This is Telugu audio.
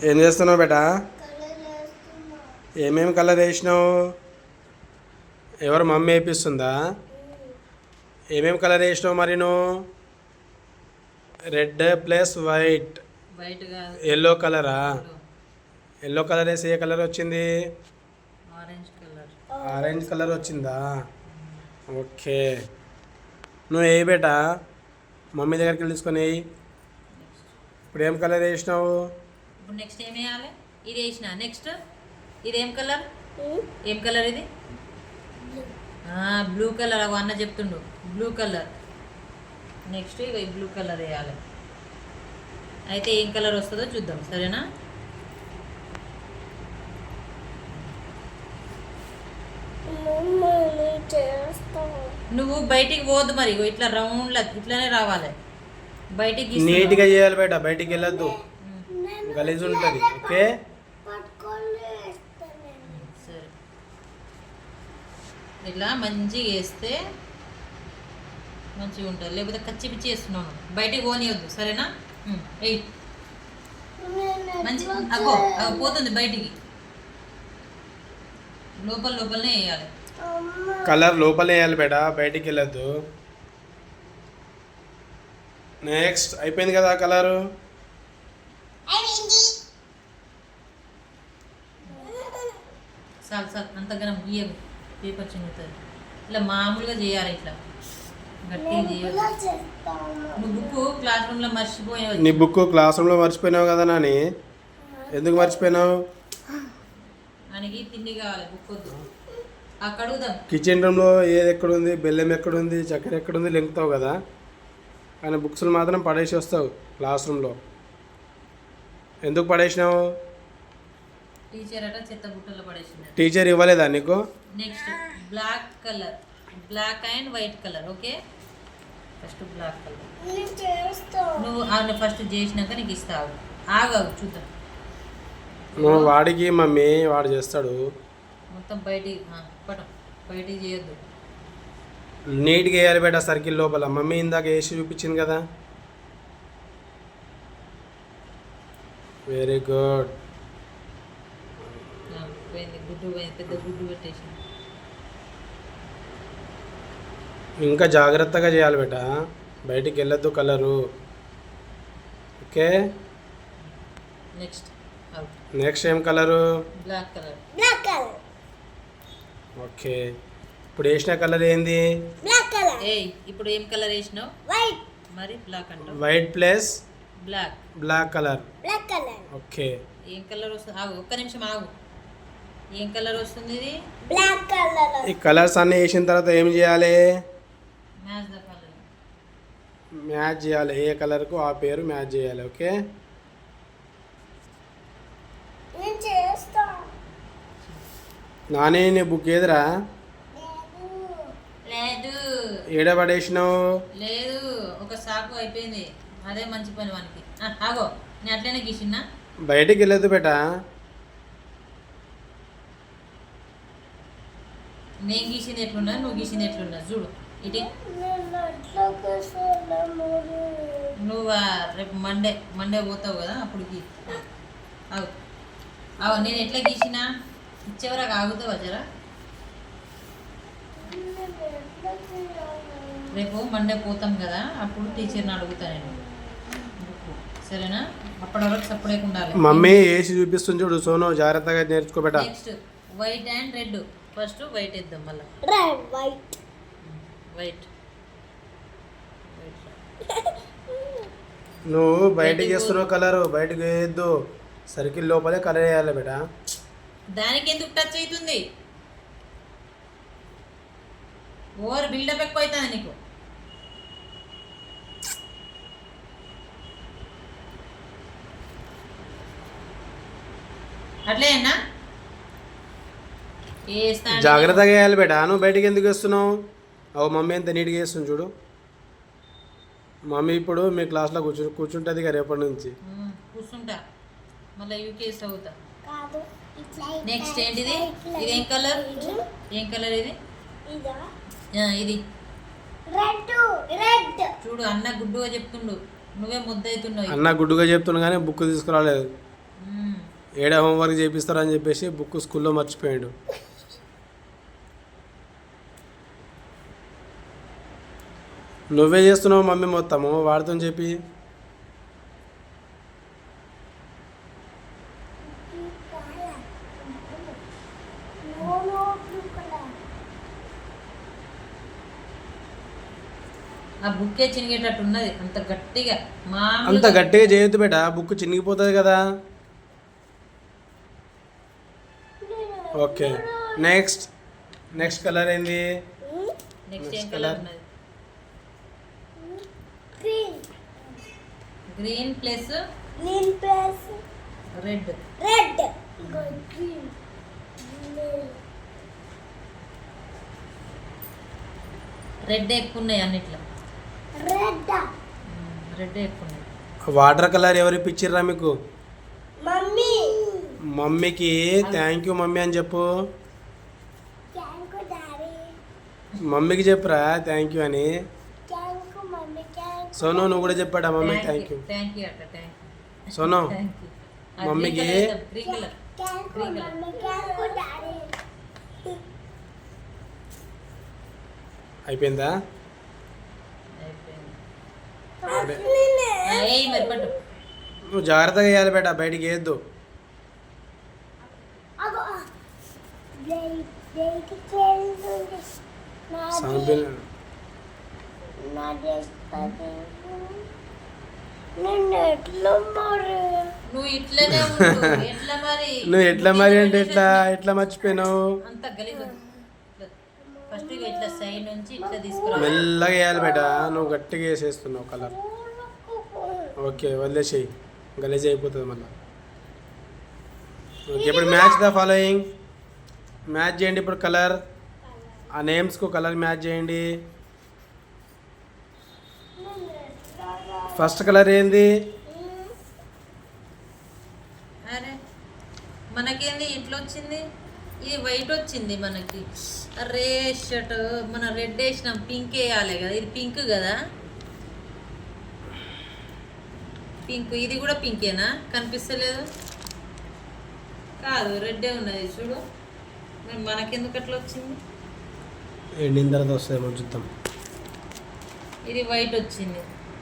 ఏం చేస్తున్నావు బేటా? ఏమేమి కలర్ వేసినావు? ఎవరు మమ్మీ వేపిస్తుందా? ఏమేమి కలర్ వేసినావు మరి నువ్వు? రెడ్ ప్లస్ వైట్, వైట్ కాదు ఎల్లో కలరా? ఎల్లో కలర్ వేసి ఏ కలర్ వచ్చింది? Orange colour. ఆరెంజ్ కలర్ వచ్చిందా? ఓకే, నువ్వు ఏ బేటా మమ్మీ దగ్గరికి వెళ్ళి తీసుకొని వేయి. ఇప్పుడు ఏం కలర్ వేసినావు? ఇప్పుడు నెక్స్ట్ ఏం వేయాలి? ఇది వేసిన నెక్స్ట్ ఇది ఏం కలర్? ఏం కలర్ ఇది? Blue colour. అవి అన్న చెప్తుండు బ్లూ కలర్. నెక్స్ట్ ఇక బ్లూ కలర్ వేయాలి. అయితే ఏం కలర్ వస్తుందో చూద్దాం, సరేనా? నువ్వు బయటికి పోవద్దు మరి, ఇట్లా రౌండ్లా ఇట్లానే రావాలి బయటికి. నీట్గా చేయాలి బేట, బయటికి వెళ్ళొద్దు, గలీజ్ ఉంటుంది. ఓకే సరే, ఇట్లా మంచిగా వేస్తే మంచిగా ఉంటుంది, లేకపోతే కచ్చి పిచ్చి వేస్తున్నాను. బయటికి పోనీయొద్దు, సరేనా? ఎయిట్ మంచి అగో పోతుంది బయటికి. లోపలనే వేయాలి. కలర్ లోపలే వేయాలి బేట, బయటికి వెళ్ళొద్దు. నెక్స్ట్ అయిపోయింది కదా కలరు. చాలు అంతగానం గీయకు, పేపర్ చిన్నుతుంది. ఇట్లా మామూలుగా చేయాలి, ఇట్లా గట్టిగా చేయాలి. నువ్వు బుక్ క్లాస్ రూమ్లో మర్చిపోయావు. నీ బుక్ క్లాస్ రూమ్లో మర్చిపోయినావు కదా నాని? ఎందుకు మర్చిపోయినావు? మనకి తిండి కావాలి, బుక్ వద్దు. అక్కడ కిచెన్ రూమ్లో ఏది ఎక్కడుంది, బెల్లం ఎక్కడుంది, చక్కెర ఎక్కడుంది లెంగుతావు కదా, కానీ బుక్స్లు మాత్రం పడేసి వస్తావు క్లాస్ రూమ్లో. ఎందుకు పడేసినావు? టీచర్ అట చెత్త బుట్టలో పడేసింది. టీచర్ ఇవ్వలేదా నీకు? Next black colour, black and white colour. Okay, first black colour నువ్వు ఫస్ట్ చేసినాక నీకు ఇస్తావు. ఆగావు చూద్దాం. నువ్వు వాడికి మమ్మీ, వాడు చేస్తాడు. మొత్తం బయటికి పటం, బయటికి చేయొద్దు. నీట్గా వేయాలి బేట సర్కిల్ లోపల. మమ్మీ ఇందాక వేసి చూపించింది కదా. Very good. పోయింది, గుడ్డు పోయింది, పెద్ద గుడ్డు పెట్టేసి. ఇంకా జాగ్రత్తగా చేయాలి బేట, బయటికి వెళ్ళొద్దు కలరు. ఓకే, నెక్స్ట్ ఏం కలరు? Black colour. ఓకే, ఇప్పుడు వేసిన కలర్ ఏంది? ఇప్పుడు ఏం కలర్ వేసినావు? వైట్. మరి బ్లాక్ అంటావు. White plus black, black colour. Okay, ఏం కలర్ వస్తుంది? ఆగు, ఒక్క నిమిషం ఆగు. ఏం కలర్ వస్తుంది? ఇది బ్లాక్ కలర్. ఈ కలర్స్ అన్నీ వేసిన తర్వాత ఏం చేయాలి? Match the colour. మ్యాచ్ చేయాలి, ఏ కలర్కు ఆ పేరు మ్యాచ్ చేయాలి. ఓకే, నేను చేస్తా. నాని నీ బుక్ ఏదిరా? లేదు. ఏడ పడేసినావు? లేదు, ఒక సాకు అయిపోయింది. అదే మంచి పని వానికి. ఆగో, నేను అట్లనే గీసిన్నా. బయటికి వెళ్ళదు బేట. నేను గీసింది ఎట్లున్నా, నువ్వు గీసింది ఎట్లున్నా చూడు. ఇటు నువ్వు రేపు మండే పోతావు కదా, అప్పుడు గీ. ఆగు ఆగు, నేను ఎట్లా గీసినా ఇచ్చేవరకు ఆగుతావా జరా? రేపు మండే పోతాం కదా, అప్పుడు టీచర్ని అడుగుతా నేను, సరేనా? అప్పటి వరకు సపరేట్ ఉండాలి. మమ్మీ వేసి చూపిస్తుంది చూడు సోను, జాగ్రత్తగా నేర్చుకోబెట్ట. Next white and red. First white వేద్దాం, మళ్ళీ రెడ్ వైట్ వైట్. నువ్వు బయటికి వేస్తున్నావు కలరు, బయటకు వేయద్దు, సర్కిల్ లోపలే కలర్ వేయాలి బేట. దానికి ఎందుకు టచ్ అవుతుంది? ఓవర్ బిల్డప్ ఎక్కువ అవుతుంది నీకు. అట్లేనా? జాగ్రత్తగా వేయాలి బేట. నువ్వు బయటికి ఎందుకు వేస్తున్నావు? అవు మమ్మీ ఎంత నీట్గా వేస్తుంది చూడు. మమ్మీ ఇప్పుడు మీ క్లాస్లో కూర్చుంటుంది కదా రేపటి నుంచి. కూర్చుంటా, మళ్ళీ యూకేఎస్ అవుతా. కాదు. నెక్స్ట్ ఏంటిది? ఇది ఏం కలర్? ఏం కలర్ ఇది? ఇది రెడ్. చూడు, అన్న గుడ్డుగా చెప్తుండు, నువ్వే ముద్ద అవుతున్నావు. అన్న గుడ్డుగా చెప్తున్నా కానీ బుక్ తీసుకురాలేదు. ఏడా హోంవర్క్ చేపిస్తారని చెప్పేసి బుక్ స్కూల్లో మర్చిపోయాడు. నువ్వే చేస్తున్నావు మమ్మీ మొత్తము వాడితో చెప్పి. ఆ బుక్కే చినిగేటట్టు ఉన్నది అంత గట్టిగా అంత మామూలుగా గట్టిగా చేయొద్దు బేట, బుక్ చినిగిపోతుంది కదా. ఓకే నెక్స్ట్ నెక్స్ట్ కలర్ ఏంది? నెక్స్ట్ ఏం next కలర్ colour. ఉన్నది? Green green plus green plus red. Red green red ఎక్కువ ఉన్నాయి అన్నిట్లో. రెడ్ రెడ్ ఎక్కువ ఉన్నాయి. వాటర్ కలర్ ఎవరు ఇప్పించిర్రా మీకు? మమ్మీ మమ్మీకి థ్యాంక్ యూ మమ్మీ అని చెప్పు. థ్యాంక్ యూ డాడీ మమ్మీకి చెప్పురా థ్యాంక్ యూ అని. Thank you mummy thank Sonu నువ్వు కూడా చెప్పాడా mummy thank you? Thank you అక్క thank you Sonu thank you. మమ్మీకి green colour thank you mummy thank you daddy అయిపోయిందా? అయిపోయింది. ఏయ్ మరి పట్టు. నువ్వు జాగ్రత్తగా వేయాలి బేట, బయటికి వేయద్దు. అగో బ్రేక్ చేస్తుంది సాంపిల్ నా చేస్తుంది నేను ఎట్లా మరి నువ్వు ఇట్లనే ఉండు. ఎట్లా మరి నువ్వు ఎట్లా మరి అంటే ఎట్లా ఎట్లా మర్చిపోయినావు? అంత గలీజ్ ఫస్ట్ ఇట్లా సైడ్ నుంచి ఇట్లా తీసుకురా. మెల్లగా వేయాలి బేట, నువ్వు గట్టిగా వేసేస్తున్నావు కలర్. ఓకే వదిలేసేయి, గలీజ్ అయిపోతుంది మళ్ళీ. ఓకే ఇప్పుడు మ్యాచ్ ద ఫాలోయింగ్. మ్యాచ్ చేయండి ఇప్పుడు కలర్, ఆ నేమ్స్కు కలర్ మ్యాచ్ చేయండి. ఫస్ట్ కలర్ ఏంది? అరే మనకేంది ఇట్లా వచ్చింది, ఇది వైట్ వచ్చింది మనకి. అరే షర్ట్ మన రెడ్ వేసినాం, పింక్ వేయాలి కదా, ఇది పింక్ కదా, పింక్. ఇది కూడా పింకేనా? కనిపిస్తలేదు. కాదు రెడ్డే ఉన్నది చూడు. మరి మనకెందుకు అట్లా వచ్చింది? ఎండిన తర్వాత వస్తుంది మనం చూద్దాం. ఇది వైట్ వచ్చింది.